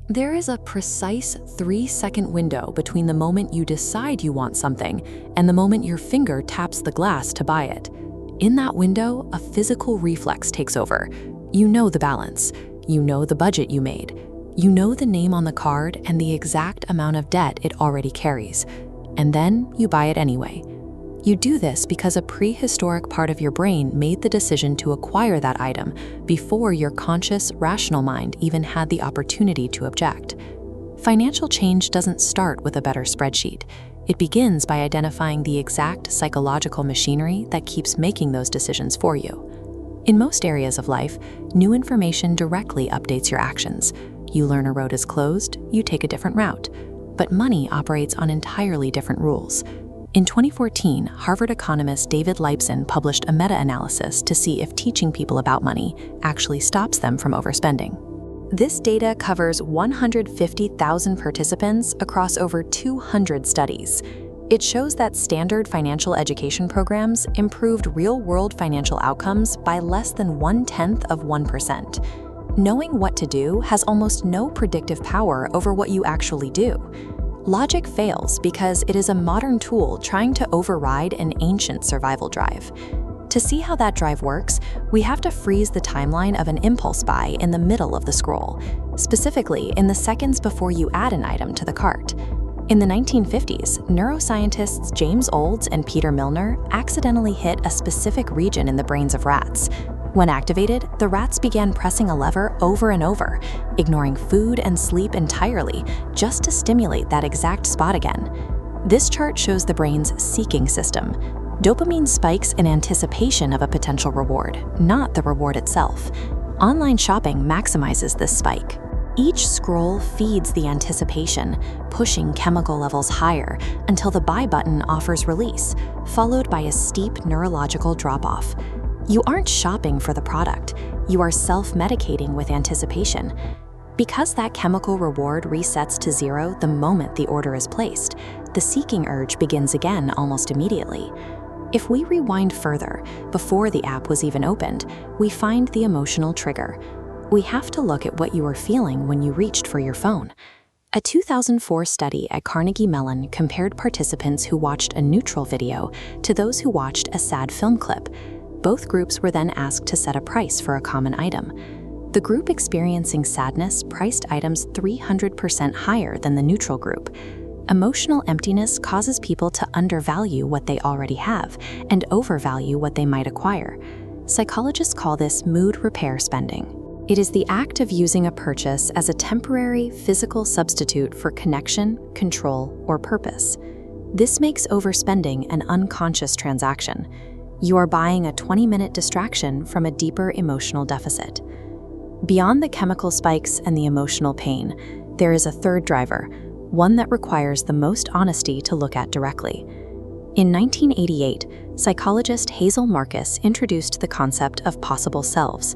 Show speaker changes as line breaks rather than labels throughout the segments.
There is a precise 3-second window between the moment you decide you want something and the moment your finger taps the glass to buy it. In that window, a physical reflex takes over. You know the balance. You know the budget you made. You know the name on the card and the exact amount of debt it already carries. And then you buy it anyway. You do this because a prehistoric part of your brain made the decision to acquire that item before your conscious, rational mind even had the opportunity to object. Financial change doesn't start with a better spreadsheet. It begins by identifying the exact psychological machinery that keeps making those decisions for you. In most areas of life, new information directly updates your actions. You learn a road is closed, you take a different route. But money operates on entirely different rules. In 2014, Harvard economist David Leibson published a meta-analysis to see if teaching people about money actually stops them from overspending. This data covers 150,000 participants across over 200 studies. It shows that standard financial education programs improved real-world financial outcomes by less than 0.1%. Knowing what to do has almost no predictive power over what you actually do. Logic fails because it is a modern tool trying to override an ancient survival drive. To see how that drive works, we have to freeze the timeline of an impulse buy in the middle of the scroll, specifically in the seconds before you add an item to the cart. In the 1950s, neuroscientists James Olds and Peter Milner accidentally hit a specific region in the brains of rats. When activated, the rats began pressing a lever over and over, ignoring food and sleep entirely, just to stimulate that exact spot again. This chart shows the brain's seeking system. Dopamine spikes in anticipation of a potential reward, not the reward itself. Online shopping maximizes this spike. Each scroll feeds the anticipation, pushing chemical levels higher until the buy button offers release, followed by a steep neurological drop-off. You aren't shopping for the product, you are self-medicating with anticipation. Because that chemical reward resets to zero the moment the order is placed, the seeking urge begins again almost immediately. If we rewind further, before the app was even opened, we find the emotional trigger. We have to look at what you were feeling when you reached for your phone. A 2004 study at Carnegie Mellon compared participants who watched a neutral video to those who watched a sad film clip. Both groups were then asked to set a price for a common item. The group experiencing sadness priced items 300% higher than the neutral group. Emotional emptiness causes people to undervalue what they already have and overvalue what they might acquire. Psychologists call this mood repair spending. It is the act of using a purchase as a temporary physical substitute for connection, control, or purpose. This makes overspending an unconscious transaction. You are buying a 20-minute distraction from a deeper emotional deficit. Beyond the chemical spikes and the emotional pain, there is a third driver, one that requires the most honesty to look at directly. In 1988, psychologist Hazel Marcus introduced the concept of possible selves.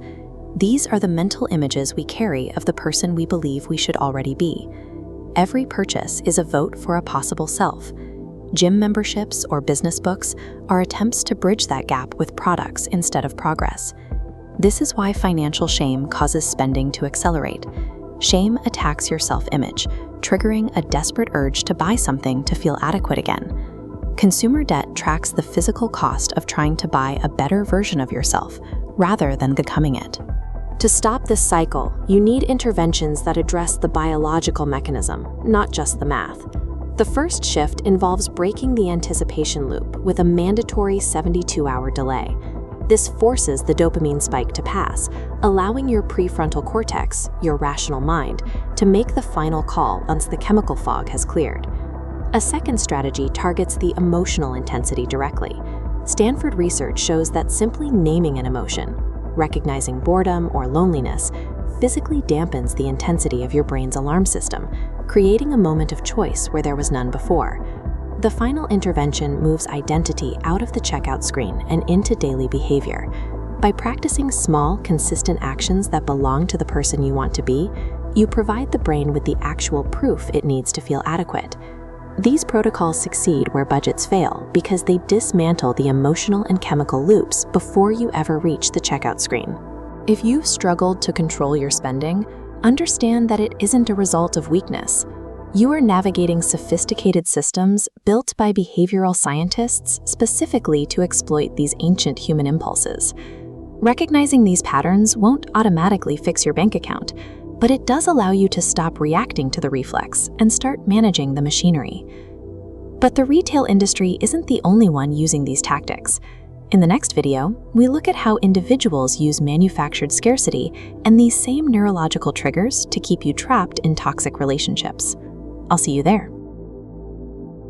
These are the mental images we carry of the person we believe we should already be. Every purchase is a vote for a possible self. Gym memberships or business books are attempts to bridge that gap with products instead of progress. This is why financial shame causes spending to accelerate. Shame attacks your self-image, triggering a desperate urge to buy something to feel adequate again. Consumer debt tracks the physical cost of trying to buy a better version of yourself, rather than becoming it. To stop this cycle, you need interventions that address the biological mechanism, not just the math. The first shift involves breaking the anticipation loop with a mandatory 72-hour delay. This forces the dopamine spike to pass, allowing your prefrontal cortex, your rational mind, to make the final call once the chemical fog has cleared. A second strategy targets the emotional intensity directly. Stanford research shows that simply naming an emotion, recognizing boredom or loneliness, physically dampens the intensity of your brain's alarm system, creating a moment of choice where there was none before. The final intervention moves identity out of the checkout screen and into daily behavior. By practicing small, consistent actions that belong to the person you want to be, you provide the brain with the actual proof it needs to feel adequate. These protocols succeed where budgets fail because they dismantle the emotional and chemical loops before you ever reach the checkout screen. If you've struggled to control your spending, understand that it isn't a result of weakness. You are navigating sophisticated systems built by behavioral scientists specifically to exploit these ancient human impulses. Recognizing these patterns won't automatically fix your bank account, but it does allow you to stop reacting to the reflex and start managing the machinery. But the retail industry isn't the only one using these tactics. In the next video, we look at how individuals use manufactured scarcity and these same neurological triggers to keep you trapped in toxic relationships. I'll see you there.